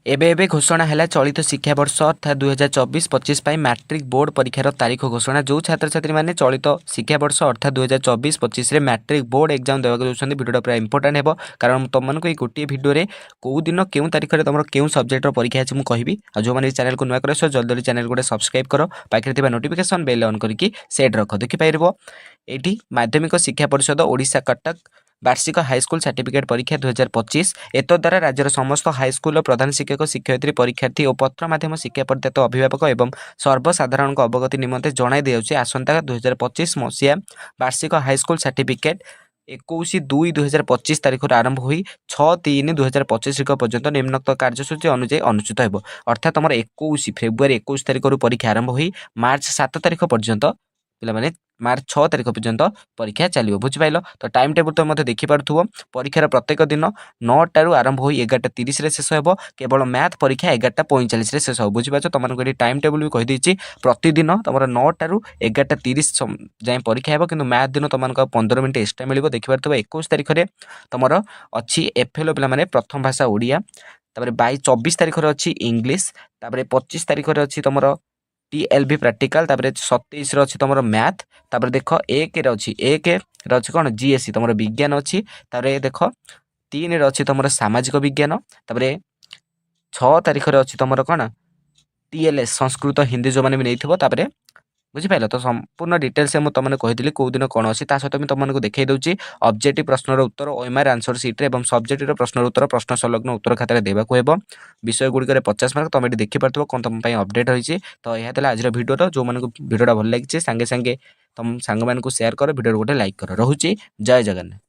एबे एबे घोषणा है चलित शिक्षावर्ष अर्थात 2024-25 मैट्रिक बोर्ड परीक्षार तारीख घोषणा। जो छात्र छात्री मैंने चलित शिक्षावर्ष अर्थात 2024-25 मैट्रिक बोर्ड एग्जाम देवाक जाऊँ भिडियो पूरा इंपोर्टाट है कारण तुमको गोटे भिडियो कौ दिन क्यों तारीख में तुम क्यों सब्जेक्टर परीक्षा अच्छी मुझे कहि जो मैंने चैनल को नुआ कर जल्दी जल्दी चैनल को सब्सक्राइब कर पाखे नोटिफिकेशन बेल ऑन करके सेट रख देखिपार ये माध्यमिक शिक्षा परिषद ओडिशा कटक वार्षिक हाईस्कल सर्टिफिकेट परीक्षा 2025 एतद्वारा राज्यर समस्त हाईस्कल प्रधान शिक्षक शिक्षयित्री परीक्षार्थी और पत्र माध्यम शिक्षा प्रदात अभिभावक एवं सर्वसाधारण अवगति निमंते जणाई दिजाउछि आसंता 2025 मसीहा वार्षिक हाईस्कल सर्टिफिकेट 21/2/2025 तारीख आरंभ हो 6/3/2025 पर्यंत निम्नोक्त कार्यसूची अनुଯାयी अनुष्ठित हो अर्थात तुम 21 फेब्रुआरी 21 तारीख परीक्षा आरंभ हो मार्च 7 तारीख पर्यंत पे मार्च 6 तारीख पर्यंत परीक्षा चलो बुझिपाल। तो टाइम टेबुल तो मत देखिपु परीक्षार प्रत्येक दिन 9टारू आरंभ हो 11:30 शेष हो केवल मैथ परीक्षा 11:45 शेष हो बुझिपार। तुमको ये टाइम टेबुल भी कहीदे प्रतिदिन तुम 9टारू 11:30 जाए परीक्षा हो कि मैथ दिन तुमको 15 मिनट एक्सट्रा मिल देखिपार 21 तारीख में तुम अच्छी एफएल पे प्रथम भाषा ओडिया 24 तारीख में अच्छी इंग्लीश 25 तारीख में अच्छी तुम TLB प्रैक्टिकल 27 अच्छी तुम मैथ देख एक अच्छी कौन GSC तुम विज्ञान अच्छी देख 3 अच्छी तुम सामाजिक विज्ञान 6 तारीख में अच्छी तुम कौन TLS संस्कृत हिंदी जो मैंने भी नहीं बुझिपाल। तो संपूर्ण डिटेल्स मुझे तुमने कही कौ दिन कौन अच्छी सहित मुझे तुमको देखई दूसरी ऑब्जेक्टिव प्रश्नर उत्तर OMR आंसर सीट्रे और सब्जेक्टिव प्रश्नर उत्तर प्रश्न संलग्न उत्तर खाते देवाक विषय गुड़िक 50 मार्क तुम ये देखिपार कौन तुम अपडेट होती। तो यह आज भिडियो जो मैंने भिडियोटा भल लगी सांगे सांगे तुम सांग को सेयार कर भिडियो गोटे लाइक कर रोचे। जय जगन्नाथ।